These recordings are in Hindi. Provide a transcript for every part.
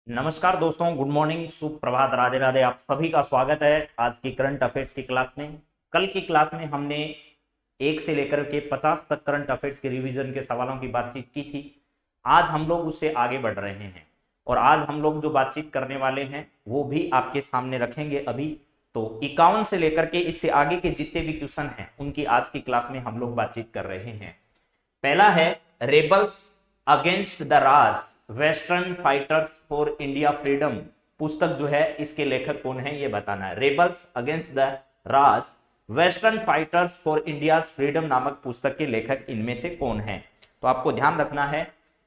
नमस्कार दोस्तों, गुड मॉर्निंग, सुप्रभात, राधे राधे। आप सभी का स्वागत है आज की करंट अफेयर्स की क्लास में। कल की क्लास में हमने 1 से लेकर के 50 तक करंट अफेयर्स के रिवीजन के सवालों की बातचीत की थी। आज हम लोग उससे आगे बढ़ रहे हैं और आज हम लोग जो बातचीत करने वाले हैं वो भी आपके सामने रखेंगे अभी। तो 51 से लेकर के इससे आगे के जितने भी क्वेश्चन हैं उनकी आज की क्लास में हम लोग बातचीत कर रहे हैं। पहला है rebels against the Raj, western fighters for India freedom. पुस्तक जो है इसके लेखक कौन है ये बताना है। Rebels against the Raj, western fighters for India freedom नामक पुस्तक के लेखक इनमें से कौन है। तो आपको ध्यान रखना है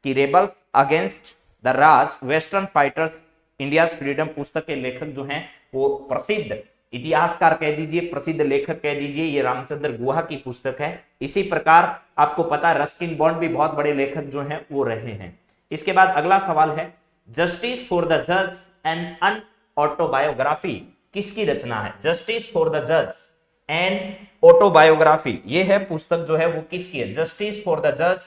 कि rebels against the Raj, western fighters India freedom पुस्तक के लेखक जो हैं वो प्रसिद्ध इतिहासकार कह दीजिए, प्रसिद्ध लेखक कह दीजिए, ये रामचंद्र गुहा की पुस्तक है। इसी प्रकार आपको पता है रस्किन बॉन्ड भी बहुत बड़े लेखक जो हैं वो रहे हैं। इसके बाद अगला सवाल है जस्टिस फॉर द जज एंड अन ऑटोबायोग्राफी किसकी रचना है। जस्टिस फॉर द जज एंड ऑटोबायोग्राफी ये है पुस्तक जो है वो किसकी है। जस्टिस फॉर द जज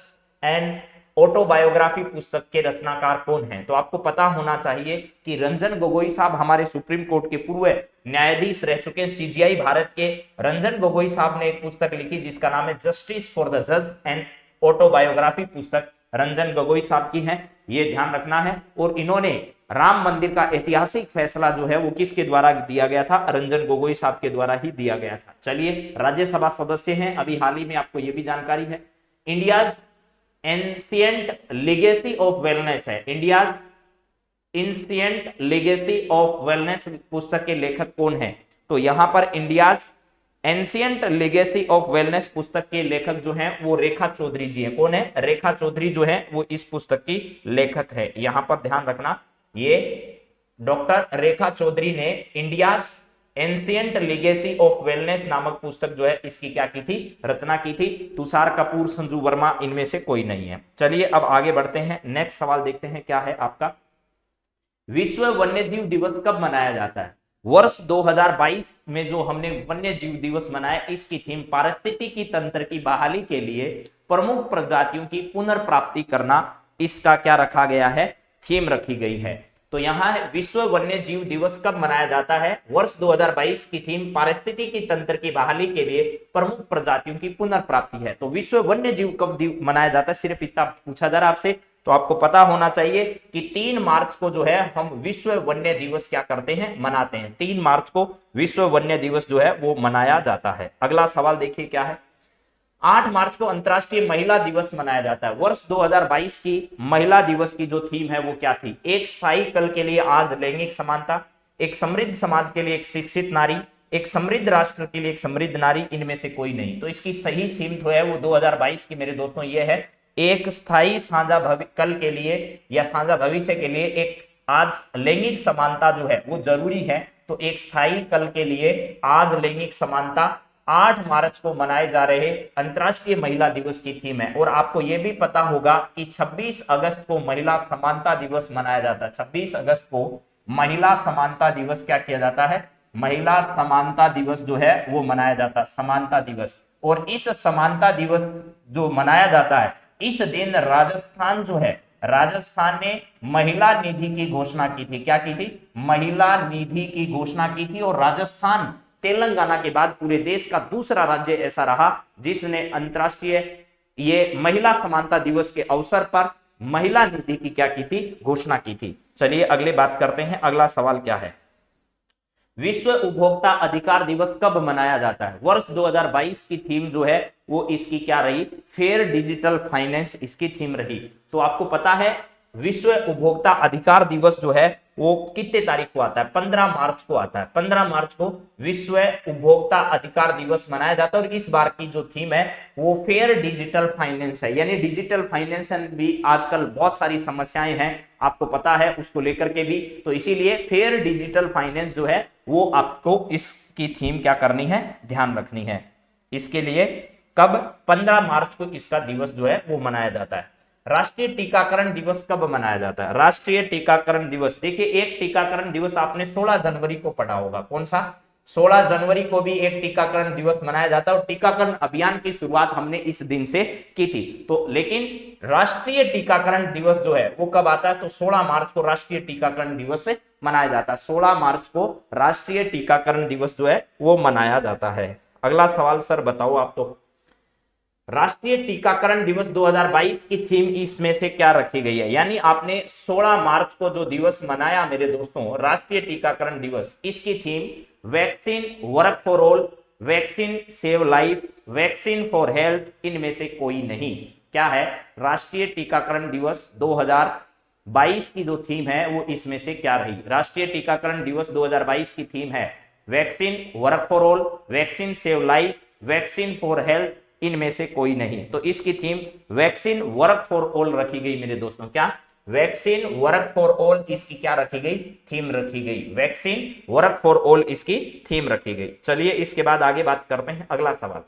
एंड ऑटोबायोग्राफी पुस्तक के रचनाकार कौन है। तो आपको पता होना चाहिए कि रंजन गोगोई साहब हमारे सुप्रीम कोर्ट के पूर्व न्यायाधीश रह चुके हैं। सीजीआई भारत के रंजन गोगोई साहब ने एक पुस्तक लिखी जिसका नाम है जस्टिस फॉर द जज एंड ऑटोबायोग्राफी। पुस्तक रंजन गोगोई साहब की है, ये ध्यान रखना है। और इन्होंने राम मंदिर का ऐतिहासिक फैसला जो है वो किसके द्वारा दिया गया था। रंजन गोगोई साहब के द्वारा ही दिया गया था। चलिए, राज्यसभा सदस्य हैं अभी हाल ही में, आपको ये भी जानकारी है। India's ancient legacy of wellness है। India's ancient legacy of wellness पुस्तक के लेखक कौन है। तो यहां पर India's ancient legacy of wellness पुस्तक के लेखक जो हैं वो रेखा चौधरी जी हैं। कौन है। रेखा चौधरी जो है वो इस पुस्तक की लेखक है। यहां पर ध्यान रखना, ये डॉक्टर रेखा चौधरी ने India's ancient legacy of wellness नामक पुस्तक जो है इसकी क्या की थी, रचना की थी। तुषार कपूर, संजू वर्मा इनमें से कोई नहीं है। चलिए अब आगे बढ़ते हैं, नेक्स्ट सवाल देखते हैं क्या है आपका। विश्व वन्यजीव दिवस कब मनाया जाता है। वर्ष 2022 में जो हमने वन्य जीव दिवस मनाया इसकी थीम पारिस्थितिकी तंत्र की बहाली के लिए प्रमुख प्रजातियों की पुनर्प्राप्ति करना, इसका क्या रखा गया है, थीम रखी गई है। तो यहां है विश्व वन्य जीव दिवस कब मनाया जाता है। वर्ष 2022 की थीम पारिस्थितिकी तंत्र की बहाली के लिए प्रमुख प्रजातियों की पुनर्प्राप्ति है। तो विश्व वन्य जीव कब मनाया जाता है, सिर्फ इतना पूछा जा रहा है आपसे। तो आपको पता होना चाहिए कि 3 मार्च को जो है हम विश्व वन्य दिवस क्या करते हैं, मनाते हैं। 3 मार्च को विश्व वन्य दिवस जो है वो मनाया जाता है। अगला सवाल देखिए क्या है। 8 मार्च को अंतर्राष्ट्रीय महिला दिवस मनाया जाता है। वर्ष 2022 की महिला दिवस की जो थीम है वो क्या थी। एक स्थायी कल के लिए आज लैंगिक समानता, एक समृद्ध समाज के लिए एक शिक्षित नारी, एक समृद्ध राष्ट्र के लिए एक समृद्ध नारी, इनमें से कोई नहीं। तो इसकी सही थीम जो है वो 2022 की मेरे दोस्तों ये है, एक स्थायी साझा कल के लिए या साझा भविष्य के लिए एक आज लैंगिक समानता जो है वो जरूरी है। तो एक स्थायी कल के लिए आज लैंगिक समानता 8 मार्च को मनाए जा रहे अंतर्राष्ट्रीय महिला दिवस की थीम है। और आपको यह भी पता होगा कि 26 अगस्त को महिला समानता दिवस मनाया जाता है। 26 अगस्त को महिला समानता दिवस क्या किया जाता है, महिला समानता दिवस जो है वो मनाया जाता है, समानता दिवस। और इस समानता दिवस जो मनाया जाता है इस दिन राजस्थान जो है, राजस्थान ने महिला निधि की घोषणा की थी। क्या की थी, महिला निधि की घोषणा की थी। और राजस्थान तेलंगाना के बाद पूरे देश का दूसरा राज्य ऐसा रहा जिसने अंतरराष्ट्रीय ये महिला समानता दिवस के अवसर पर महिला निधि की क्या की थी, घोषणा की थी। चलिए अगले बात करते हैं, अगला सवाल क्या है। विश्व उपभोक्ता अधिकार दिवस कब मनाया जाता है। वर्ष 2022 की थीम जो है वो इसकी क्या रही, फेयर डिजिटल फाइनेंस इसकी थीम रही। तो आपको पता है विश्व उपभोक्ता अधिकार दिवस जो है वो कितने तारीख को आता है, 15 मार्च को आता है। 15 मार्च को विश्व उपभोक्ता अधिकार दिवस मनाया जाता है। और इस बार की जो थीम है वो फेयर डिजिटल फाइनेंस है। यानी डिजिटल फाइनेंस भी आजकल बहुत सारी समस्याएं हैं, आपको पता है उसको लेकर के भी। तो इसीलिए फेयर डिजिटल फाइनेंस जो है वो आपको इसकी थीम क्या करनी है, ध्यान रखनी है। इसके लिए कब, 15 मार्च को इसका दिवस जो है वो मनाया जाता है। राष्ट्रीय टीकाकरण दिवस कब मनाया जाता है। राष्ट्रीय टीकाकरण दिवस, देखिए एक टीकाकरण दिवस आपने 16 जनवरी को पढ़ा होगा, कौन सा, 16 जनवरी को भी एक टीकाकरण दिवस मनाया जाता है और टीकाकरण अभियान की शुरुआत हमने इस दिन से की थी। तो लेकिन राष्ट्रीय टीकाकरण दिवस जो है वो कब आता है, तो 16 मार्च को राष्ट्रीय टीकाकरण दिवस से मनाया जाता है। 16 मार्च को राष्ट्रीय टीकाकरण दिवस जो है वो मनाया जाता है। अगला सवाल सर बताओ आप, तो राष्ट्रीय टीकाकरण दिवस 2022 की थीम इसमें से क्या रखी गई है? यानी आपने 16 मार्च को जो दिवस मनाया मेरे दोस्तों, राष्ट्रीय टीकाकरण दिवस, इसकी theme vaccine work for all, vaccine save life, vaccine for health, इनमें से कोई नहीं। क्या है? राष्ट्रीय टीकाकरण दिवस 2022 की जो थीम है वो इसमें से क्या रही? राष्ट्रीय टीकाकरण दिवस 2022 की थीम है vaccine work for all, vaccine save life, vaccine for health, इनमें से कोई नहीं। तो इसकी theme vaccine work for all रखी गई मेरे दोस्तों। क्या? वैक्सीन वर्क फॉर ऑल इसकी क्या रखी गई? थीम रखी गई। वैक्सीन वर्क फॉर ऑल इसकी थीम रखी गई। चलिए इसके बाद आगे बात करते हैं। अगला सवाल,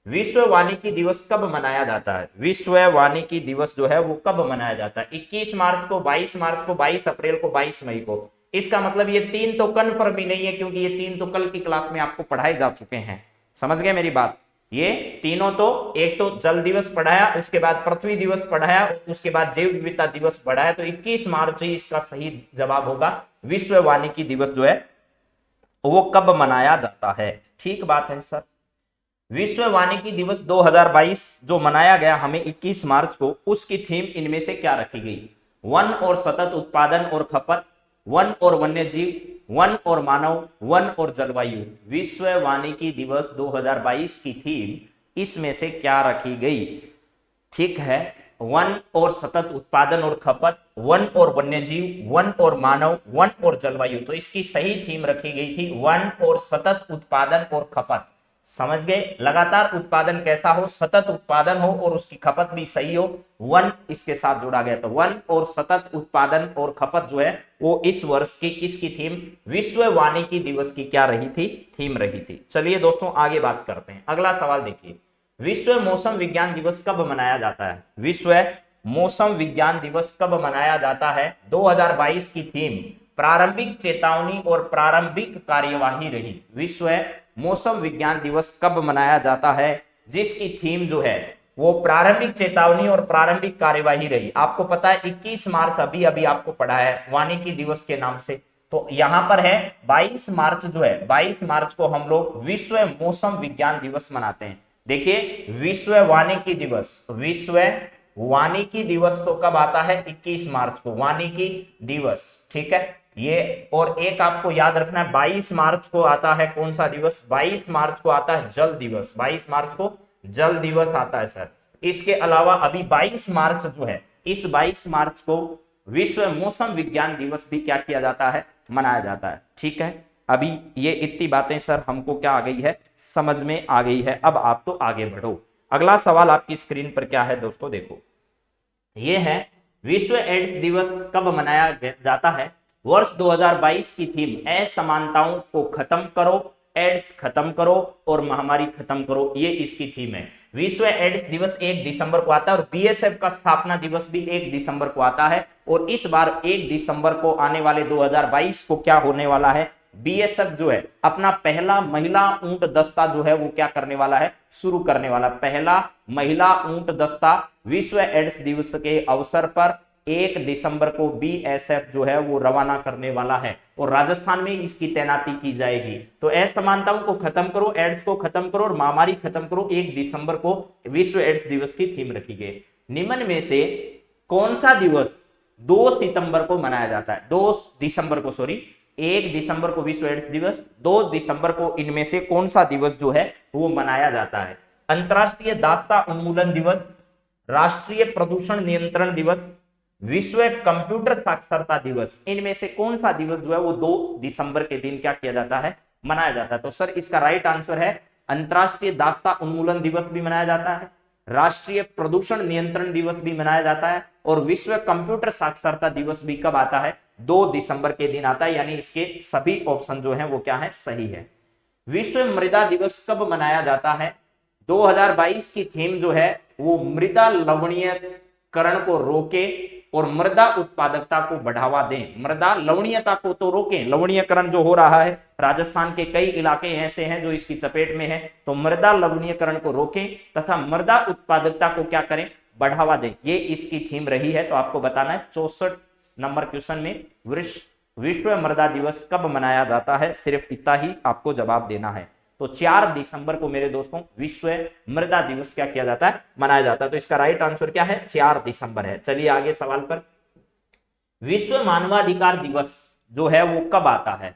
विश्व वानिकी दिवस कब मनाया जाता है? विश्व वानिकी दिवस जो है वो कब मनाया जाता है? 21 मार्च को, 22 मार्च को, 22 अप्रैल को, 22 मई को। इसका मतलब ये तीन तो कन्फर्म ही नहीं है, क्योंकि ये तीन तो कल की क्लास में आपको पढ़ाए जा चुके हैं। समझ गए मेरी बात? ये तीनों तो, एक तो जल दिवस पढ़ाया, उसके बाद पृथ्वी दिवस पढ़ाया, उसके बाद जैव विविधता दिवस पढ़ाया। तो 21 मार्च ही इसका सही जवाब होगा। विश्व वानिकी दिवस जो है वो कब मनाया जाता है? ठीक बात है सर। विश्व वानिकी दिवस 2022 जो मनाया गया हमें 21 मार्च को, उसकी थीम इनमें से क्या रखी गई? वन और सतत उत्पादन और खपत, वन और वन्य जीव, वन और मानव, वन और जलवायु। विश्व वानिकी दिवस 2022 की थीम इसमें से क्या रखी गई? ठीक है, वन और सतत उत्पादन और खपत, वन और वन्य जीव, वन और मानव, वन और जलवायु। तो इसकी सही थीम रखी गई थी वन और सतत उत्पादन और खपत। समझ गए? लगातार उत्पादन कैसा हो, सतत उत्पादन हो और उसकी खपत भी सही हो, वन इसके साथ जोड़ा गया। तो वन और सतत उत्पादन और खपत जो है वो इस वर्ष की किसकी थीम? विश्व वानिकी दिवस की क्या रही थी? थीम रही थी। चलिए दोस्तों आगे बात करते हैं। अगला सवाल देखिए, विश्व मौसम विज्ञान दिवस कब मनाया जाता है? विश्व मौसम विज्ञान दिवस कब मनाया जाता है? 2022 की थीम प्रारंभिक चेतावनी और प्रारंभिक कार्यवाही रही। विश्व मौसम विज्ञान दिवस कब मनाया जाता है? जिसकी थीम जो है वो प्रारंभिक चेतावनी और प्रारंभिक कार्यवाही रही। आपको पता है 21 मार्च अभी अभी आपको पढ़ा है वानिकी दिवस के नाम से। तो यहां पर है 22 मार्च जो है, 22 मार्च को हम लोग विश्व मौसम विज्ञान दिवस मनाते हैं। देखिए विश्व वानिकी दिवस, विश्व वानिकी दिवस तो कब आता है? 21 मार्च को वानिकी दिवस। ठीक है ये, और एक आपको याद रखना है 22 मार्च को आता है कौन सा दिवस? 22 मार्च को आता है जल दिवस। 22 मार्च को जल दिवस आता है सर। इसके अलावा अभी 22 मार्च जो है, इस 22 मार्च को विश्व मौसम विज्ञान दिवस भी क्या किया जाता है? मनाया जाता है। ठीक है, अभी ये इतनी बातें सर हमको क्या आ गई है? समझ में आ गई है। अब आप तो आगे बढ़ो। अगला सवाल आपकी स्क्रीन पर क्या है दोस्तों? देखो ये है, विश्व एड्स दिवस कब मनाया जाता है? वर्ष 2022 की थीम असमानताओं को खत्म करो, एड्स खत्म करो और महामारी खत्म करो, ये इसकी थीम है। विश्व एड्स दिवस 1 दिसंबर को आता है और बीएसएफ का स्थापना दिवस भी 1 दिसंबर को आता है। और इस बार 1 दिसंबर को आने वाले 2022 को क्या होने वाला है? बीएसएफ जो है अपना पहला महिला ऊंट दस्ता जो है वो क्या करने वाला है? शुरू करने वाला। पहला महिला ऊंट दस्ता विश्व एड्स दिवस के अवसर पर 1 दिसंबर को बीएसएफ जो है वो रवाना करने वाला है और राजस्थान में इसकी तैनाती की जाएगी। तो असमानताओं को खत्म करो, एड्स को खत्म करो और महामारी खत्म करो, 1 दिसंबर को विश्व एड्स दिवस की थीम रखी गई। निम्न में से कौन सा दिवस 2 सितंबर को मनाया जाता है? 2 दिसंबर को, सॉरी 1 दिसंबर को विश्व एड्स दिवस, 2 दिसंबर को इनमें से कौन सा दिवस जो है वो मनाया जाता है? अंतरराष्ट्रीय दास्ता उन्मूलन दिवस, राष्ट्रीय प्रदूषण नियंत्रण दिवस, विश्व कंप्यूटर साक्षरता दिवस, इनमें से कौन सा दिवस जो है वो 2 दिसंबर के दिन क्या किया जाता है? मनाया जाता है। तो सर इसका राइट आंसर है अंतरराष्ट्रीय दास्ता उन्मूलन दिवस भी मनाया जाता है, राष्ट्रीय प्रदूषण नियंत्रण दिवस भी मनाया जाता है और विश्व कंप्यूटर साक्षरता दिवस भी कब आता है? 2 दिसंबर के दिन आता है। यानी इसके सभी ऑप्शन जो है वो क्या है? सही है। विश्व मृदा दिवस कब मनाया जाता है? 2022 की थीम जो है वो मृदा लवणीयकरण को रोके और मृदा उत्पादकता को बढ़ावा दें। मृदा लवणीयता को तो रोकें, लवणीयकरण जो हो रहा है, राजस्थान के कई इलाके ऐसे हैं जो इसकी चपेट में है, तो मृदा लवणीयकरण को रोकें तथा मृदा उत्पादकता को क्या करें, बढ़ावा दें। ये इसकी थीम रही है। तो आपको बताना है 64 नंबर क्वेश्चन में विश्व मृदा दिवस कब मनाया जाता है, सिर्फ इतना ही आपको जवाब देना है। तो 4 दिसंबर को मेरे दोस्तों विश्व मृदा दिवस क्या किया जाता है, मनाया जाता है। तो इसका राइट आंसर क्या है, 4 दिसंबर है। चलिए आगे सवाल पर, विश्व मानवाधिकार दिवस जो है वो कब आता है,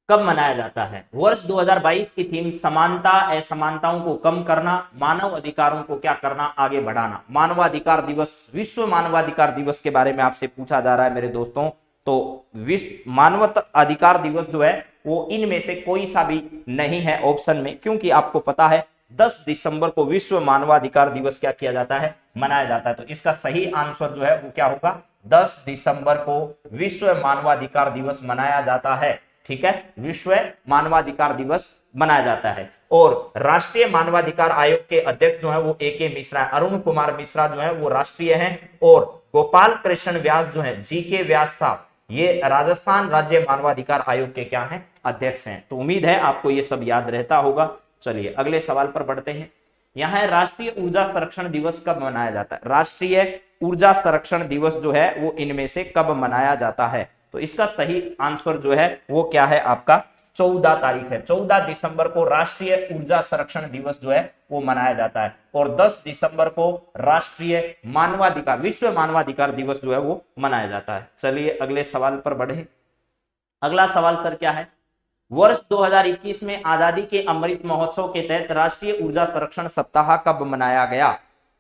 कब मनाया जाता है? वर्ष 2022 की थीम समानता असमानताओं को कम करना, मानव अधिकारों को क्या करना, आगे बढ़ाना। मानवाधिकार दिवस, विश्व मानवाधिकार दिवस के बारे में आपसे पूछा जा रहा है मेरे दोस्तों। तो विश्व मानव अधिकार दिवस जो है वो इनमें से कोई सा भी नहीं है ऑप्शन में, क्योंकि आपको पता है 10 दिसंबर को विश्व मानवाधिकार दिवस क्या किया जाता है, मनाया जाता है। तो इसका सही आंसर जो है वो क्या होगा, 10 दिसंबर को विश्व मानवाधिकार दिवस मनाया जाता है। ठीक है, विश्व मानवाधिकार दिवस मनाया जाता है। और राष्ट्रीय मानवाधिकार आयोग के अध्यक्ष जो है वो AK मिश्रा, अरुण कुमार मिश्रा जो है वो राष्ट्रीय हैं, और गोपाल कृष्ण व्यास जो है, GK व्यास साहब, ये राजस्थान राज्य मानवाधिकार आयोग के क्या हैं, अध्यक्ष हैं। तो उम्मीद है आपको ये सब याद रहता होगा। चलिए अगले सवाल पर बढ़ते हैं। यहाँ है राष्ट्रीय ऊर्जा संरक्षण दिवस कब मनाया जाता है? राष्ट्रीय ऊर्जा संरक्षण दिवस जो है वो इनमें से कब मनाया जाता है? तो इसका सही आंसर जो है वो क्या है आपका, 14 तारीख है। 14 दिसंबर को राष्ट्रीय ऊर्जा संरक्षण दिवस जो है वो मनाया जाता है, और 10 दिसंबर को राष्ट्रीय मानवाधिकार, विश्व मानवाधिकार दिवस जो है वो मनाया जाता है। चलिए अगले सवाल पर बढ़े। अगला सवाल सर क्या है, वर्ष 2021 में आजादी के अमृत महोत्सव के तहत राष्ट्रीय ऊर्जा संरक्षण सप्ताह कब मनाया गया?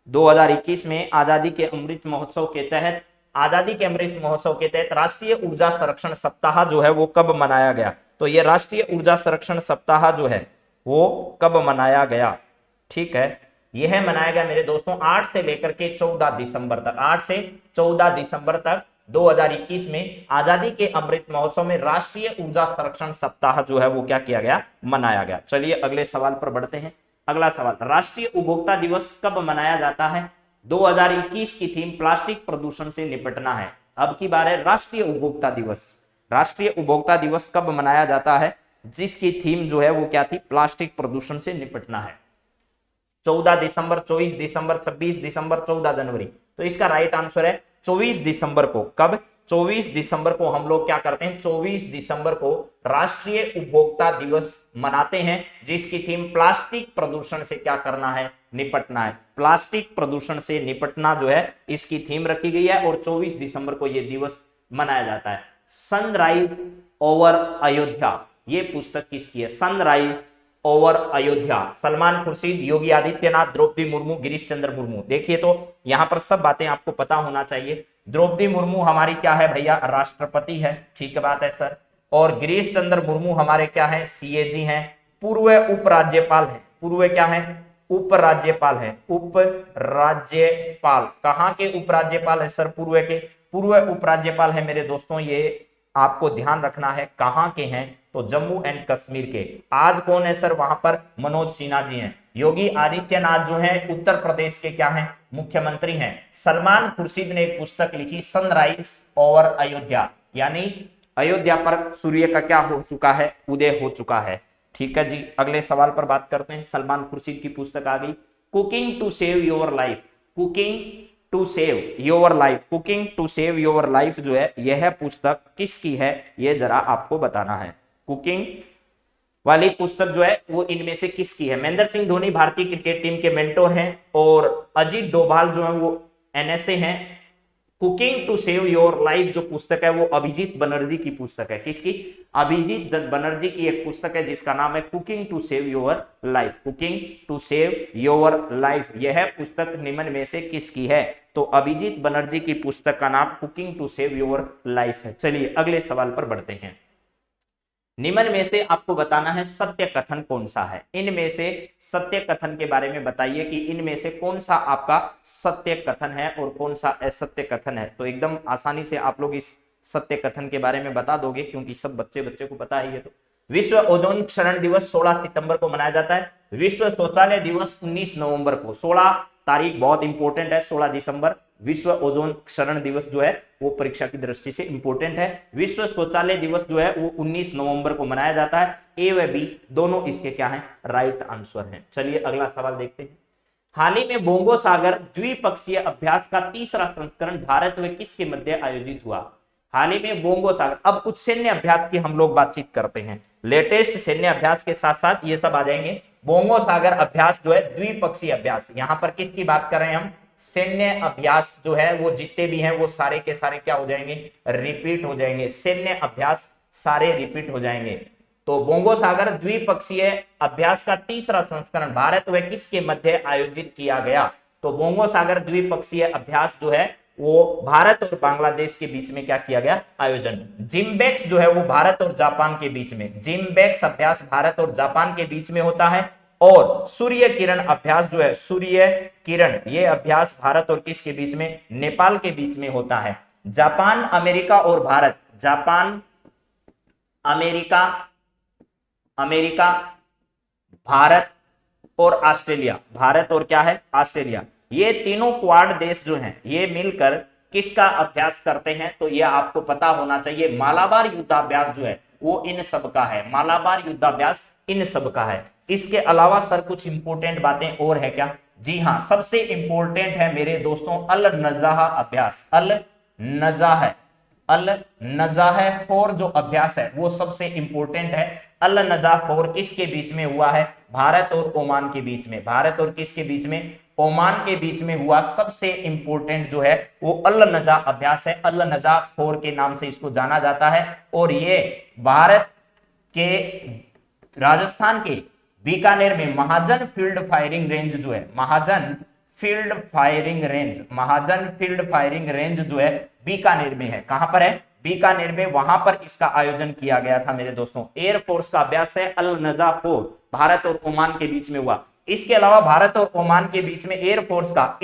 2021 में आजादी के अमृत महोत्सव के तहत, आजादी के अमृत महोत्सव के तहत राष्ट्रीय ऊर्जा संरक्षण सप्ताह जो है वो कब मनाया गया? तो ये राष्ट्रीय ऊर्जा संरक्षण सप्ताह जो है वो कब मनाया गया? ठीक है, यह मनाया गया मेरे दोस्तों 8 से लेकर के 14 दिसंबर तक, 8 से 14 दिसंबर तक 2021 में आजादी के अमृत महोत्सव में राष्ट्रीय ऊर्जा संरक्षण सप्ताह जो है वो क्या किया गया, मनाया गया। चलिए अगले सवाल पर बढ़ते हैं। अगला सवाल, राष्ट्रीय उपभोक्ता दिवस कब मनाया जाता है? 2021 की थीम प्लास्टिक प्रदूषण से निपटना है। अब की बार है राष्ट्रीय उपभोक्ता दिवस। राष्ट्रीय उपभोक्ता दिवस कब मनाया जाता है, जिसकी थीम जो है वो क्या थी, प्लास्टिक प्रदूषण से निपटना है? 14 दिसंबर, 24 दिसंबर, 26 दिसंबर, 14 जनवरी। तो इसका राइट आंसर है 24 दिसंबर को। कब? 24 दिसंबर को हम लोग क्या करते हैं, 24 दिसंबर को राष्ट्रीय उपभोक्ता दिवस मनाते हैं, जिसकी थीम प्लास्टिक प्रदूषण से क्या करना है, निपटना है। प्लास्टिक प्रदूषण से निपटना जो है इसकी थीम रखी गई है, और 24 दिसंबर को यह दिवस मनाया जाता है। सनराइज ओवर अयोध्या, ये पुस्तक किसकी है? Sunrise over Ayodhya, Salman Khurshid, Yogi Adityanath, Draupadi Murmu, Girish Chandra Murmu. देखिए तो यहां पर सब बातें आपको पता होना चाहिए। द्रौपदी मुर्मू हमारी क्या है भैया, राष्ट्रपति है, ठीक बात है सर। और गिरीश चंद्र मुर्मू हमारे क्या है, CAG हैं, पूर्व उपराज्यपाल है। पूर्व क्या है, उपराज्यपाल है, उपराज्यपाल। कहां के उपराज्यपाल है सर? पूर्व के, पूर्व उपराज्यपाल है मेरे दोस्तों। ये आपको ध्यान रखना है कहां के हैं, तो जम्मू एंड कश्मीर के। आज कौन है सर वहां पर? मनोज सिन्हा जी हैं। योगी आदित्यनाथ जो हैं उत्तर प्रदेश के क्या हैं, मुख्यमंत्री हैं। सलमान खुर्शीद ने एक पुस्तक लिखी सनराइज ओवर अयोध्या, यानी अयोध्या पर सूर्य का क्या हो चुका है, उदय हो चुका है। ठीक है जी, अगले सवाल पर बात करते हैं। सलमान खुर्शीद की पुस्तक आ गई, cooking to save your life. Cooking to save your life, cooking to save your life जो है यह पुस्तक किसकी है, यह जरा आपको बताना है। कुकिंग वाली पुस्तक जो है वो इनमें से किसकी है? महेंद्र सिंह धोनी भारतीय क्रिकेट टीम के मेंटोर हैं, और अजीत डोभाल जो है वो NSA हैं। Cooking to save your life जो पुस्तक है वो अभिजीत बनर्जी की पुस्तक है। किसकी? अभिजीत बनर्जी की एक पुस्तक है जिसका नाम है cooking to save your life. Cooking to save your life, यह पुस्तक निम्न में से किसकी है? तो अभिजीत बनर्जी की पुस्तक का नाम cooking to save your life है। चलिए अगले सवाल पर बढ़ते हैं। निम्न में से आपको बताना है सत्य कथन कौन सा है। इनमें से सत्य कथन के बारे में बताइए कि इनमें से कौन सा आपका सत्य कथन है और कौन सा असत्य कथन है। तो एकदम आसानी से आप लोग इस सत्य कथन के बारे में बता दोगे, क्योंकि सब बच्चे को पता है ये तो। विश्व ओजोन क्षरण दिवस 16 सितंबर को मनाया जाता है। विश्व शौचालय दिवस 19 नवंबर को। 16 तारीख बहुत इंपॉर्टेंट है, 16 दिसंबर विश्व ओजोन क्षरण दिवस जो है वो परीक्षा की दृष्टि से इंपॉर्टेंट है। विश्व शौचालय दिवस जो है वो 19 नवंबर को मनाया जाता है। ए व बी दोनों इसके क्या है, राइट आंसर हैं। चलिए अगला सवाल देखते हैं। हाल ही में बोंगो सागर द्विपक्षीय अभ्यास का तीसरा संस्करण भारत व किसके मध्य आयोजित हुआ? हाल ही में बोंगो सागर, अब कुछ सैन्य अभ्यास की हम लोग बातचीत करते हैं। लेटेस्ट सैन्य अभ्यास के साथ साथ ये सब आ जाएंगे। बोंगो सागर अभ्यास जो है द्विपक्षीय अभ्यास, यहां पर किसकी बात कर रहे हैं हम? सैन्य अभ्यास जो है वो जितने भी हैं वो सारे के सारे क्या हो जाएंगे, रिपीट हो जाएंगे। सैन्य अभ्यास सारे रिपीट हो जाएंगे। तो बोंगो सागर द्विपक्षीय अभ्यास का तीसरा संस्करण भारत व किसके मध्य आयोजित किया गया? तो बोंगो सागर द्विपक्षीय अभ्यास जो है वो भारत और बांग्लादेश के बीच में क्या किया गया, आयोजन। जिम्बेक्स जो है वो भारत और जापान के बीच में, जिम्बेक्स अभ्यास भारत और जापान के बीच में होता है। और सूर्य किरण अभ्यास जो है, सूर्य किरण, ये अभ्यास भारत और किसके बीच में, नेपाल के बीच में होता है। जापान, अमेरिका और भारत, जापान, अमेरिका, भारत और ऑस्ट्रेलिया, भारत और क्या है, ऑस्ट्रेलिया, ये तीनों क्वाड देश जो हैं ये मिलकर किसका अभ्यास करते हैं? तो ये आपको पता होना चाहिए। मालाबार युद्धाभ्यास जो है वो इन सब का है, मालाबार युद्धाभ्यास इन सब का है। इसके अलावा सर कुछ इंपॉर्टेंट बातें और है क्या? जी हाँ, सबसे इंपॉर्टेंट है मेरे दोस्तों अल नजाह अभ्यास। अल नजाह 4 जो अभ्यास है वो सबसे इंपॉर्टेंट है। अल नजाह 4 किसके बीच में हुआ है? भारत और ओमान के बीच में, भारत और किसके बीच में, ओमान के बीच में हुआ। सबसे इंपॉर्टेंट जो है वो अल नजाह अभ्यास है। अल नजाह 4 के नाम से इसको जाना जाता है। और ये भारत के राजस्थान के बीकानेर में महाजन फील्ड फायरिंग रेंज जो है, महाजन फील्ड फायरिंग रेंज जो है बीकानेर में है। कहां पर है? बीकानेर में। वहां पर इसका आयोजन किया गया था मेरे दोस्तों। एयरफोर्स का अभ्यास है अल नजाह 4, भारत और ओमान के बीच में हुआ। इसके अलावा भारत और ओमान के बीच में एयरफोर्स का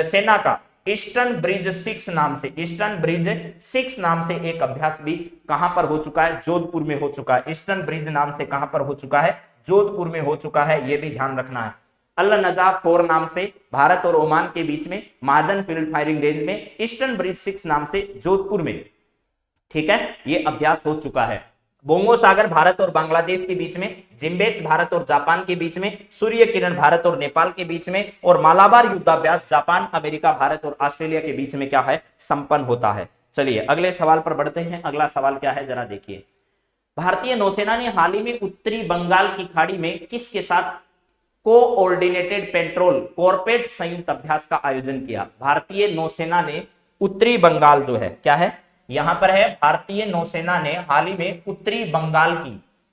सेना का ईस्टर्न ब्रिज 6 नाम से, ईस्टर्न ब्रिज 6 नाम से एक अभ्यास भी कहां पर हो चुका है? जोधपुर में हो चुका है। ईस्टर्न ब्रिज नाम से कहां पर हो चुका है? जोधपुर में हो चुका है। यह भी ध्यान रखना है। अल नजाह 4 नाम से भारत और ओमान के बीच में, महाजन फील्ड फायरिंग रेंज में, ईस्टर्न ब्रिज 6 नाम से जोधपुर में, ठीक है, ये अभ्यास हो चुका है। बोंगो सागर भारत और बांग्लादेश के बीच में, जिम्बेक्स भारत और जापान के बीच में, सूर्य किरण भारत और नेपाल के बीच में, और मालाबार युद्धाभ्यास जापान, अमेरिका, भारत और ऑस्ट्रेलिया के बीच में क्या है, संपन्न होता है। चलिए अगले सवाल पर बढ़ते हैं। अगला सवाल क्या है जरा देखिए। भारतीय नौसेना ने हाल ही में उत्तरी बंगाल की खाड़ी में किसके साथ कोऑर्डिनेटेड पेट्रोल कॉर्पेट संयुक्त अभ्यास का आयोजन किया? भारतीय नौसेना ने उत्तरी बंगाल जो है, क्या है यहां पर है, भारतीय नौसेना ने हाल ही में उत्तरी बंगाल की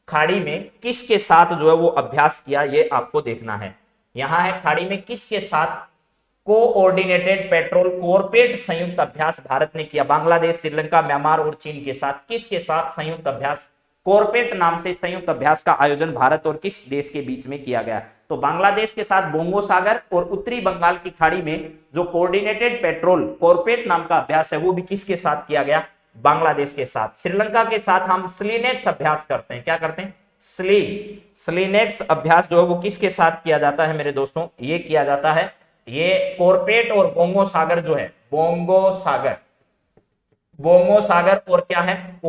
खाड़ी में किसके साथ जो है वो अभ्यास किया, ये आपको देखना है। यहां है खाड़ी में किसके साथ कोऑर्डिनेटेड पेट्रोल कॉर्पेट संयुक्त अभ्यास भारत ने किया? बांग्लादेश, श्रीलंका, म्यांमार और चीन के साथ किसके साथ संयुक्त अभ्यास, कॉर्पेट नाम से संयुक्त अभ्यास का आयोजन भारत और किस देश के बीच में किया गया? तो बांग्लादेश के साथ बोंगो सागर और उत्तरी बंगाल की खाड़ी में जो कोऑर्डिनेटेड पेट्रोल कॉर्पेट नाम का अभ्यास है वो भी किसके साथ किया गया? बांग्लादेश के साथ। श्रीलंका के साथ हम स्लीनेक्स अभ्यास करते हैं। क्या करते हैं? स्लीनेक्स अभ्यास जो है वो किसके साथ किया जाता है मेरे दोस्तों? ये किया जाता है, ये कॉर्पेट और बोंगो सागर जो है, बोंगो सागर और क्या है,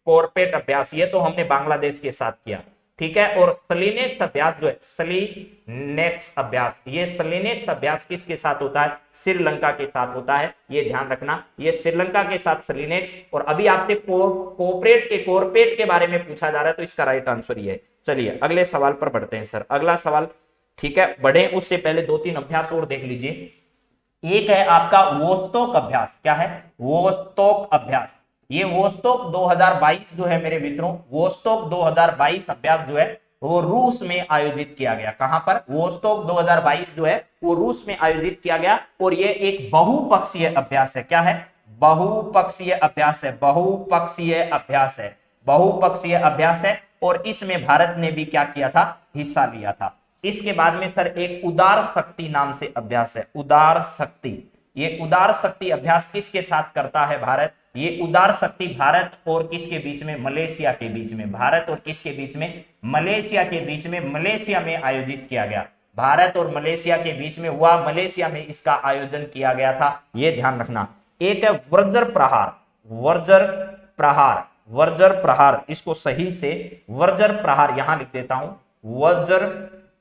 कॉर्पेट अभ्यास, ये तो हमने बांग्लादेश के साथ किया, ठीक है। और स्लीनेक्स अभ्यास जो है, स्लीनेक्स अभ्यास, ये स्लीनेक्स अभ्यास किसके साथ होता है? श्रीलंका के साथ होता है, ये ध्यान रखना। ये श्रीलंका के साथ स्लीनेक्स, और अभी आपसे कॉर्पेट के बारे में पूछा जा रहा है, तो इसका राइट आंसर ये है। चलिए अगले सवाल पर बढ़ते हैं सर। अगला सवाल, ठीक है, बढ़े उससे पहले 2-3 अभ्यास और देख लीजिए। एक है आपका वोस्तोक अभ्यास। क्या है? वोस्तोक अभ्यास। ये वोस्तोक 2022 जो है मेरे मित्रों, वोस्तोक 2022 अभ्यास जो है वो रूस में आयोजित किया गया। कहां पर? वोस्तोक 2022 जो है वो रूस में आयोजित किया गया, और ये एक बहुपक्षीय अभ्यास है। क्या है? बहुपक्षीय अभ्यास है, बहुपक्षीय अभ्यास है, और इसमें भारत ने भी क्या किया था? हिस्सा लिया था। इसके बाद में सर एक उदार शक्ति नाम से अभ्यास है, उदार शक्ति। ये उदार शक्ति अभ्यास किसके साथ करता है भारत? ये उदार शक्ति भारत और किसके बीच में? मलेशिया के बीच में। भारत और किसके बीच में? मलेशिया के बीच में, मलेशिया में आयोजित किया गया। भारत और मलेशिया के बीच में हुआ, मलेशिया में इसका आयोजन किया गया था, यह ध्यान रखना। एक है वज्र प्रहार, वज्र प्रहार, वज्र प्रहार, इसको सही से वज्र प्रहार यहां लिख देता हूं, वज्र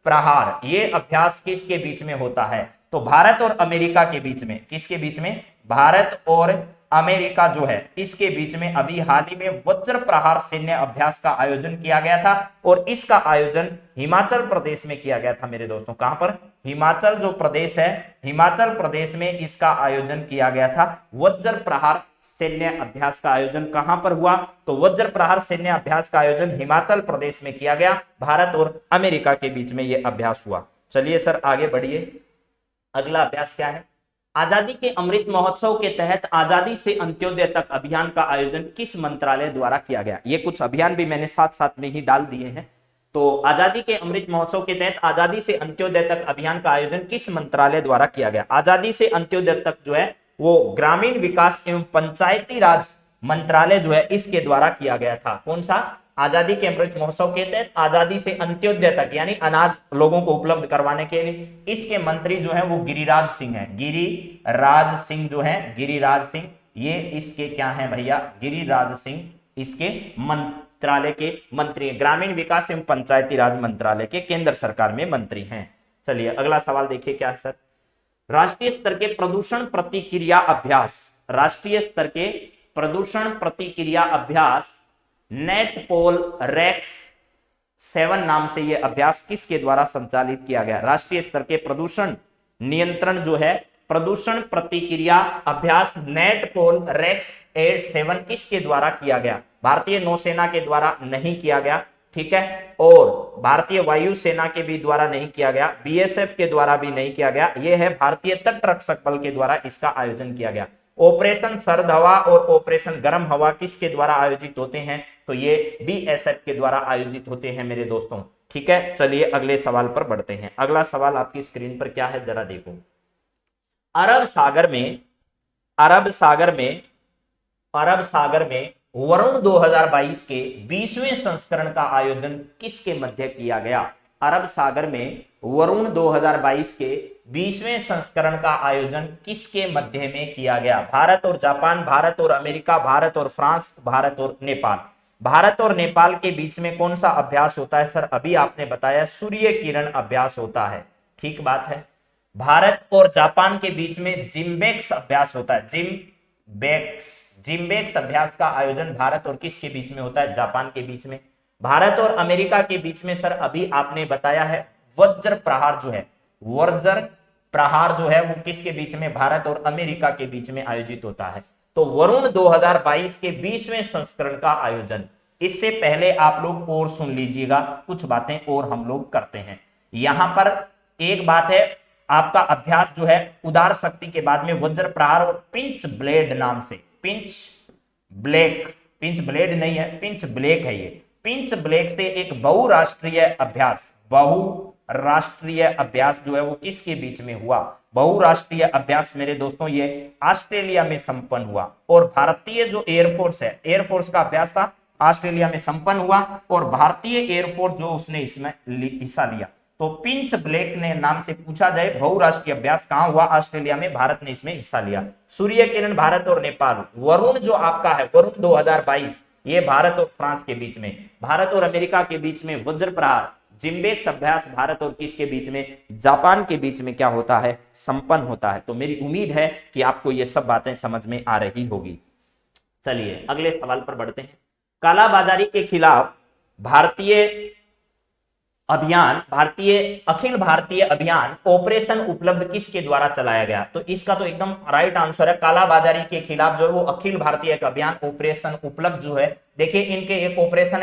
प्रहार। ये अभ्यास किसके बीच में होता है? तो भारत और अमेरिका के बीच में। किसके बीच में? भारत और अमेरिका जो है इसके बीच में अभी हाल ही में वज्र प्रहार सैन्य अभ्यास का आयोजन किया गया था, और इसका आयोजन हिमाचल प्रदेश में किया गया था मेरे दोस्तों। कहां पर? हिमाचल जो प्रदेश है, हिमाचल प्रदेश में इसका आयोजन किया गया था। वज्र प्रहार सैन्य अभ्यास का आयोजन कहां पर हुआ? तो वज्र प्रहार सैन्य अभ्यास का आयोजन हिमाचल प्रदेश में किया गया, भारत और अमेरिका के बीच में यह अभ्यास हुआ। चलिए सर आगे बढ़िए, अगला अभ्यास क्या है? आजादी के अमृत महोत्सव के तहत आजादी से अंत्योदय तक अभियान का आयोजन किस मंत्रालय द्वारा किया गया? ये कुछ अभियान भी मैंने साथ साथ में ही डाल दिए हैं। तो आजादी के अमृत महोत्सव के तहत आजादी से अंत्योदय तक अभियान का आयोजन किस मंत्रालय द्वारा किया गया? आजादी से अंत्योदय तक जो है वो ग्रामीण विकास एवं पंचायती राज मंत्रालय जो है इसके द्वारा किया गया था। कौन सा? आजादी के अमृत महोत्सव के तहत आजादी से अंत्योदय तक यानी अनाज लोगों को उपलब्ध करवाने के लिए इसके मंत्री जो है वो गिरिराज सिंह है। गिरिराज सिंह जो है, गिरिराज सिंह, ये इसके क्या है भैया? गिरिराज सिंह इसके मंत्रालय के मंत्री, ग्रामीण विकास एवं पंचायती राज मंत्रालय के केंद्र सरकार में मंत्री हैं। चलिए अगला सवाल देखिए क्या है सर? राष्ट्रीय स्तर के प्रदूषण प्रतिक्रिया अभ्यास, राष्ट्रीय स्तर के प्रदूषण प्रतिक्रिया अभ्यास नेटपोल रेक्स 7 नाम से यह अभ्यास किसके द्वारा संचालित किया गया? राष्ट्रीय स्तर के प्रदूषण नियंत्रण जो है, प्रदूषण प्रतिक्रिया अभ्यास नेटपोल रेक्स 7 किसके द्वारा किया गया? भारतीय नौसेना के द्वारा नहीं किया गया, ठीक है, और भारतीय वायुसेना के भी द्वारा नहीं किया गया, बीएसएफ के द्वारा भी नहीं किया गया, यह है भारतीय तट रक्षक बल के द्वारा इसका आयोजन किया गया। ऑपरेशन सर्द हवा और ऑपरेशन गर्म हवा किसके द्वारा आयोजित होते हैं? तो ये बीएसएफ के द्वारा आयोजित होते हैं मेरे दोस्तों, ठीक है। चलिए अगले सवाल पर बढ़ते हैं। अगला सवाल आपकी स्क्रीन पर क्या है जरा देखो। अरब सागर में वरुण 2022 के 20वें संस्करण का आयोजन किसके मध्य किया गया? अरब सागर में वरुण 2022 के 20वें संस्करण का आयोजन किसके मध्य में किया गया? भारत और जापान, भारत और अमेरिका, भारत और फ्रांस, भारत और नेपाल। भारत और नेपाल के बीच में कौन सा अभ्यास होता है सर? अभी आपने बताया सूर्य किरण अभ्यास होता है, ठीक बात है। भारत और जापान के बीच में जिम्बेक्स अभ्यास होता है, जिम्बेक्स अभ्यास का आयोजन भारत और किसके बीच में होता है? जापान के बीच में। भारत और अमेरिका के बीच में सर अभी आपने बताया है वज्र प्रहार जो है, वज्र प्रहार जो है वो किसके बीच में? भारत और अमेरिका के बीच में आयोजित होता है। तो वरुण 2022 के 20वें संस्करण का आयोजन, इससे पहले आप लोग और सुन लीजिएगा, कुछ बातें और हम लोग करते हैं। यहां पर एक बात है, आपका अभ्यास जो है उदार शक्ति के बाद में वज्र प्रहार और पिंच ब्लेड नाम से, पिंच ब्लेड नहीं है, पिंच ब्लेक है ये। पिंच ब्लेक से एक बहुराष्ट्रीय अभ्यास जो है वो किसके बीच में हुआ? बहुराष्ट्रीय अभ्यास मेरे दोस्तों ये ऑस्ट्रेलिया में संपन्न हुआ, और भारतीय जो एयरफोर्स है, एयरफोर्स का अभ्यास था ऑस्ट्रेलिया में संपन्न हुआ, और भारतीय एयरफोर्स जो उसने इसमें हिस्सा लिया। तो पिंच ब्लेक ने नाम से पूछा जाए बहुराष्ट्रीय अभ्यास कहां हुआ? ऑस्ट्रेलिया में, भारत ने इसमें हिस्सा लिया। सूर्य किरण भारत और नेपाल, वरुण जो आपका है वरुण 2022 ये भारत और फ्रांस के बीच में, भारत और अमेरिका के बीच में वज्र प्रहार जिम्बेक्स अभ्यास भारत और किसके बीच में? जापान के बीच में क्या होता है? संपन्न होता है। तो मेरी उम्मीद है कि आपको ये सब बातें समझ में आ रही होगी। चलिए अगले सवाल पर बढ़ते हैं। कालाबाजारी के खिलाफ अखिल भारतीय अभियान ऑपरेशन उपलब्ध किसके द्वारा चलाया गया? तो इसका तो एकदम राइट आंसर है, कालाबाजारी के खिलाफ जो है वो अखिल भारतीय अभियान ऑपरेशन उपलब्ध जो है। देखिए इनके एक ऑपरेशन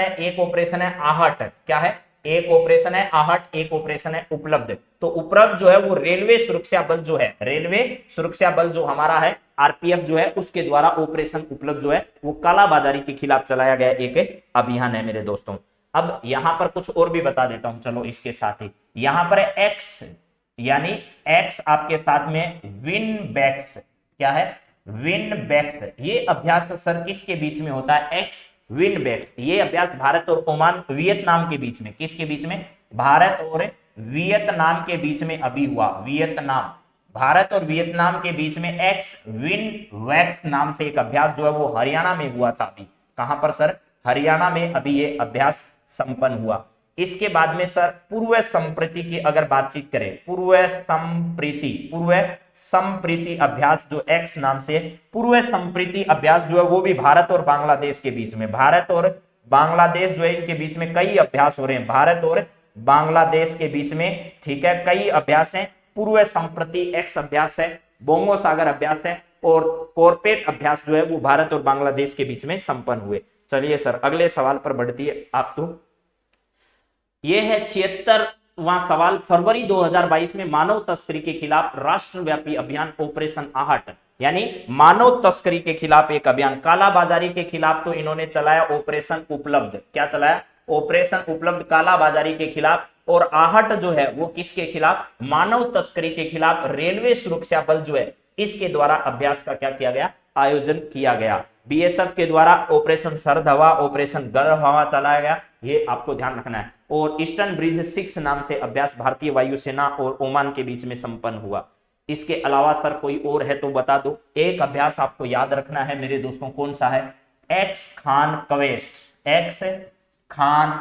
है आहट, क्या है? एक ऑपरेशन है आहट, एक ऑपरेशन है उपलब्ध। तो उपलब्ध जो है वो रेलवे सुरक्षा बल जो है, रेलवे सुरक्षा बल जो हमारा है आरपीएफ जो है उसके द्वारा ऑपरेशन उपलब्ध जो है वो कालाबाजारी के खिलाफ चलाया गया एक अभियान है मेरे दोस्तों। अब यहां पर कुछ और भी बता देता हूं, चलो इसके साथ ही यहां पर एक्स यानी एक्स आपके साथ में विनबैक्स, क्या है? विनबैक्स। ये अभ्यास सर किसके बीच में होता है? X VINBAX. ये अभ्यास भारत और ओमान वियतनाम के बीच में, किसके बीच में? भारत और वियतनाम के बीच में अभी हुआ। वियतनाम, भारत और वियतनाम के बीच में एक्स विन वैक्स नाम से एक अभ्यास जो है वो हरियाणा में हुआ था। अभी कहां पर सर? हरियाणा में अभी ये अभ्यास संपन्न हुआ। इसके बाद में सर पूर्व संप्रीति की अगर बातचीत करें, पूर्व संप्रीति अभ्यास जो एक्स नाम से, पूर्व संप्रीति अभ्यास जो है वो भी भारत और बांग्लादेश के बीच में, भारत और बांग्लादेश जो है इनके बीच में कई अभ्यास हो रहे हैं, भारत और बांग्लादेश के बीच में, ठीक है, कई अभ्यास हैं। पूर्व संप्रति एक्स अभ्यास है, बोंगो सागर अभ्यास है और कॉर्पेट अभ्यास जो है वो भारत और बांग्लादेश के बीच में संपन्न हुए। चलिए सर अगले सवाल पर बढ़ती है आप तो। ये है 76वां सवाल। फरवरी 2022 में मानव तस्करी के खिलाफ राष्ट्रव्यापी अभियान ऑपरेशन आहट, यानी मानव तस्करी के खिलाफ एक अभियान, कालाबाजारी के खिलाफ तो इन्होंने चलाया ऑपरेशन उपलब्ध। क्या चलाया? ऑपरेशन उपलब्ध कालाबाजारी के खिलाफ। और आहट जो है वो किसके खिलाफ? मानव तस्करी के खिलाफ रेलवे सुरक्षा बल जो है इसके द्वारा अभ्यास का क्या किया गया? आयोजन किया गया। बीएसएफ के द्वारा ऑपरेशन सरद हवा, ऑपरेशन गर्म हवा चलाया गया, ये आपको ध्यान रखना है। और ईस्टर्न ब्रिज 6 नाम से अभ्यास भारतीय वायुसेना और ओमान के बीच में संपन्न हुआ। इसके अलावा सर कोई और है तो बता दो। एक अभ्यास आपको याद रखना है मेरे दोस्तों, कौन सा है? X Khan quest, x Khan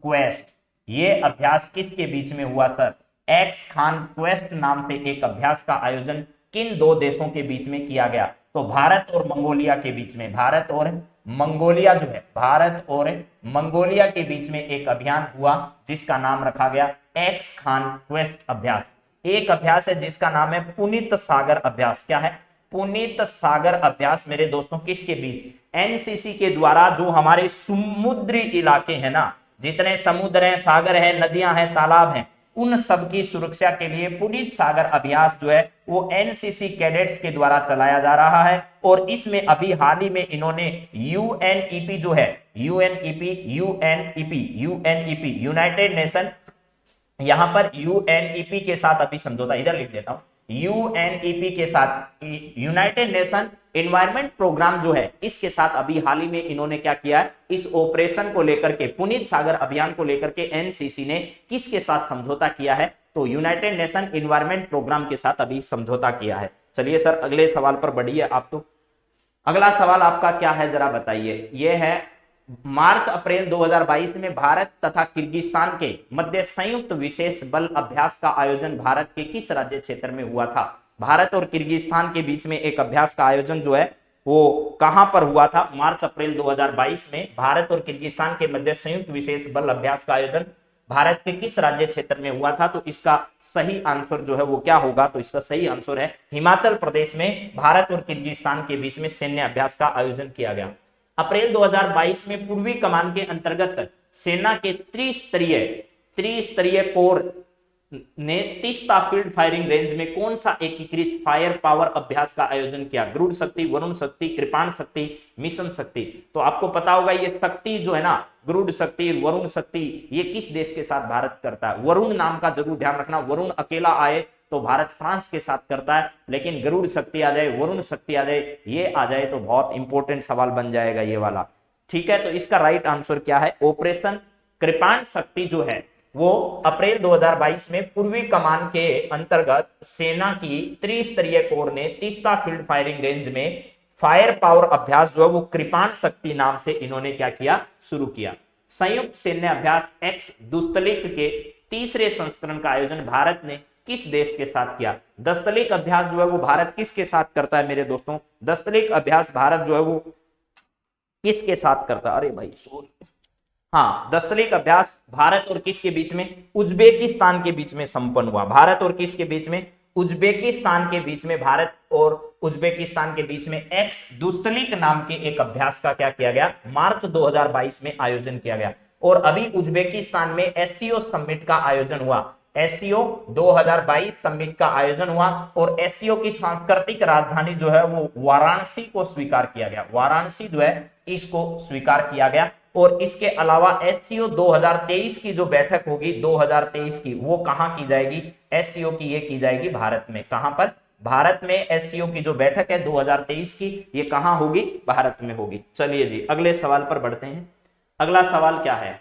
quest. ये अभ्यास किसके बीच में हुआ सर? एक्स खान क्वेस्ट नाम से एक अभ्यास का आयोजन किन दो देशों के बीच में किया गया? तो भारत और मंगोलिया के बीच में, भारत और मंगोलिया जो है, भारत और मंगोलिया के बीच में एक अभियान हुआ जिसका नाम रखा गया एक्स खान क्वेस्ट अभ्यास। एक अभ्यास है जिसका नाम है पुनीत सागर अभ्यास। क्या है? पुनीत सागर अभ्यास मेरे दोस्तों किसके बीच? एनसीसी के द्वारा जो हमारे समुद्री इलाके हैं ना, जितने समुद्र हैं, सागर है, नदियां हैं, तालाब हैं, उन सब की सुरक्षा के लिए पुनीत सागर अभ्यास जो है वो एनसीसी कैडेट्स के द्वारा चलाया जा रहा है। और इसमें अभी हाल ही में इन्होंने यूएनईपी जो है, यूएनईपी यूनाइटेड नेशन, यहां पर यूएनईपी के साथ अभी समझौता, इधर लिख देता हूं, यूएनईपी के साथ, यूनाइटेड नेशन एनवायरमेंट प्रोग्राम जो है इसके साथ अभी हाल ही में इन्होंने क्या किया है? इस ऑपरेशन को लेकर के, पुनीत सागर अभियान को लेकर के एनसीसी ने किसके साथ समझौता किया है? तो यूनाइटेड नेशन एनवायरमेंट प्रोग्राम के साथ अभी समझौता किया है। चलिए सर अगले सवाल पर बढ़िए आप तो। अगला सवाल आपका क्या है जरा बताइए। यह है मार्च अप्रैल 2022 में भारत तथा किर्गिस्तान के मध्य संयुक्त विशेष बल अभ्यास का आयोजन भारत के किस राज्य क्षेत्र में हुआ था? भारत और किर्गिस्तान के बीच में एक अभ्यास का आयोजन जो है वो कहां पर हुआ था? मार्च अप्रैल 2022 में भारत और किर्गिस्तान के मध्य संयुक्त विशेष बल अभ्यास का आयोजन भारत के किस राज्य क्षेत्र में हुआ था? तो इसका सही आंसर जो है वो क्या होगा? तो इसका सही आंसर है हिमाचल प्रदेश में भारत और किर्गिस्तान के बीच में सैन्य अभ्यास का आयोजन किया गया। अप्रैल 2022 में पूर्वी कमान के अंतर्गत सेना के त्रिस्तरीय कोर ने तीस्ता फील्ड फायरिंग रेंज में कौन सा एकीकृत फायर पावर अभ्यास का आयोजन किया? गरुड़ शक्ति, वरुण शक्ति, कृपाण शक्ति, मिशन शक्ति। तो आपको पता होगा ये शक्ति जो है ना, गरुड़ शक्ति, वरुण शक्ति, ये किस देश के साथ भारत करता है? वरुण नाम का जरूर ध्यान रखना। वरुण अकेला आए तो भारत फ्रांस के साथ करता है, लेकिन गरुड़ शक्ति आ जाए, वरुण शक्ति आ जाए, ये आ जाए तो बहुत इंपॉर्टेंट सवाल बन जाएगा ये वाला। ठीक है, तो इसका राइट आंसर क्या है? ऑपरेशन कृपाण शक्ति जो है वो अप्रैल 2022 में पूर्वी कमान के अंतर्गत सेना की त्रिस्तरीय कोर ने तीस्ता फील्ड फायरिंग रेंज में फायर पावर अभ्यास जो है वो कृपाण शक्ति नाम से इन्होंने क्या किया? शुरू किया। संयुक्त सैन्य अभ्यास एक्स दुस्तलिक के तीसरे संस्करण का आयोजन भारत ने किस देश के साथ किया? दस्तलिक अभ्यास जो है वो भारत किसके साथ करता है मेरे दोस्तों? दस्तलिक अभ्यास भारत जो है वो किसके साथ करता है? अरे भाई सॉरी, हाँ, दस्तलिक अभ्यास भारत और किसके बीच में? उज्बेकिस्तान के बीच में संपन्न हुआ। भारत और किसके बीच में? उज्बेकिस्तान के बीच में, भारत और उज्बेकिस्तान के बीच में एक्स दुस्तलिक नाम के एक अभ्यास का क्या किया गया? मार्च 2022 में आयोजन किया गया। और अभी उज्बेकिस्तान में एससीओ समिट का आयोजन हुआ। एससीओ 2022 समिट का आयोजन हुआ और एससीओ की सांस्कृतिक राजधानी जो है वो वाराणसी को स्वीकार किया गया। वाराणसी जो है इसको स्वीकार किया गया। और इसके अलावा एससीओ 2023 की जो बैठक होगी 2023 की, वो कहां की जाएगी? एससीओ की ये की जाएगी भारत में। कहां पर? भारत में एससीओ की जो बैठक है 2023 की, ये कहां होगी? भारत में होगी। चलिए जी अगले सवाल पर बढ़ते हैं। अगला सवाल क्या है?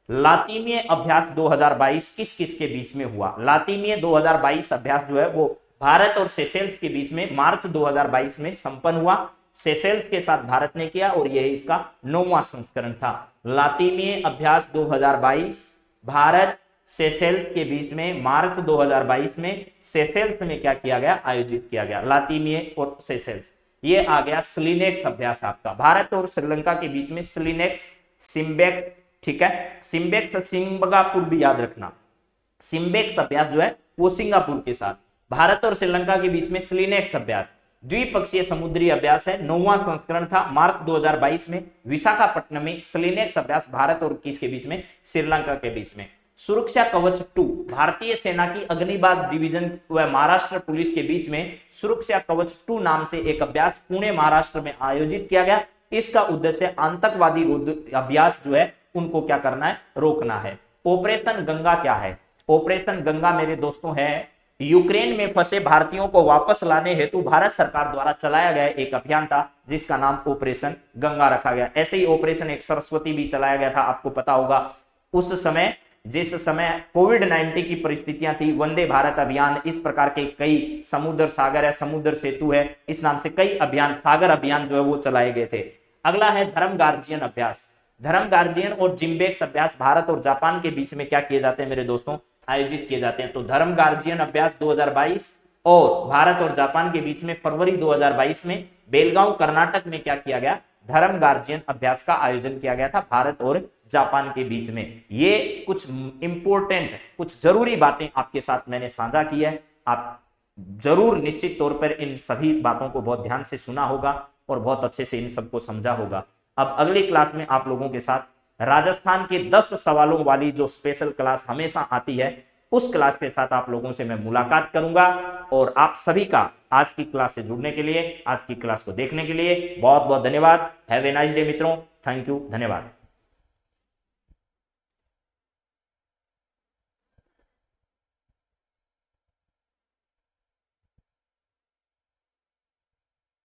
लातीमीय अभ्यास 2022 किस किस के बीच में हुआ? लातीमीय 2022 अभ्यास जो है वो भारत और सेशेल्स के बीच में मार्च 2022 में संपन्न हुआ। सेशेल्स के साथ भारत ने किया और यह इसका 9वां संस्करण था। लातीमीय अभ्यास 2022 भारत सेशेल्स के बीच में मार्च 2022 में सेशेल्स में क्या किया गया? आयोजित किया गया। लातीमीय और सेशेल्स, ये आ गया स्लिनेक्स अभ्यास आपका। भारत और श्रीलंका के बीच में स्लिनेक्स, सिम्बेक्स, ठीक है, सिम्बेक्स सिंगापुर भी याद रखना। सिम्बेक्स अभ्यास जो है वो सिंगापुर के साथ, भारत और श्रीलंका के बीच में स्लिनेक्स अभ्यास द्विपक्षीय समुद्री अभ्यास है। 9वां संस्करण था। मार्च 2022 में विशाखापट्टनम में स्लिनेक्स अभ्यास भारत और किसके बीच में? श्रीलंका के बीच में। सुरक्षा कवच 2 भारतीय सेना की अग्निबाज डिवीजन व महाराष्ट्र पुलिस के बीच में सुरक्षा कवच 2 नाम से एक अभ्यास पुणे महाराष्ट्र में आयोजित किया गया। इसका उद्देश्य आतंकवादी अभ्यास जो है उनको क्या करना है? रोकना है। ऑपरेशन गंगा क्या है? ऑपरेशन गंगा मेरे दोस्तों है यूक्रेन में फंसे भारतीयों को वापस लाने हेतु भारत सरकार द्वारा चलाया गया एक अभियान था जिसका नाम ऑपरेशन गंगा रखा गया। ऐसे ही ऑपरेशन एक सरस्वती भी चलाया गया था, आपको पता होगा। उस समय जिस समय कोविड-19 की परिस्थितियां थी, वंदे भारत अभियान, इस प्रकार के कई समुद्र सागर है, समुद्र सेतु है, इस नाम से कई अभियान, सागर अभियान जो है वो चलाए गए थे। अगला है धर्म गार्जियन अभ्यास। धर्म गार्जियन और जिम्बेक्स अभ्यास भारत और जापान के बीच में क्या किए जाते हैं मेरे दोस्तों? आयोजित किए जाते हैं। तो धर्म गार्जियन अभ्यास 2022 और भारत और जापान के बीच में फरवरी 2022 में बेलगांव कर्नाटक में क्या किया गया? धर्म गार्जियन अभ्यास का आयोजन किया गया था भारत और जापान के बीच में। ये कुछ इंपॉर्टेंट, कुछ जरूरी बातें आपके साथ मैंने साझा की है। आप जरूर निश्चित तौर पर इन सभी बातों को बहुत ध्यान से सुना होगा और बहुत अच्छे से इन सबको समझा होगा। अब अगली क्लास में आप लोगों के साथ राजस्थान के 10 सवालों वाली जो स्पेशल क्लास हमेशा आती है, उस क्लास के साथ आप लोगों से मैं मुलाकात करूंगा। और आप सभी का आज की क्लास से जुड़ने के लिए, आज की क्लास को देखने के लिए बहुत बहुत धन्यवाद। हैव ए नाइस डे मित्रों। थैंक यू, धन्यवाद।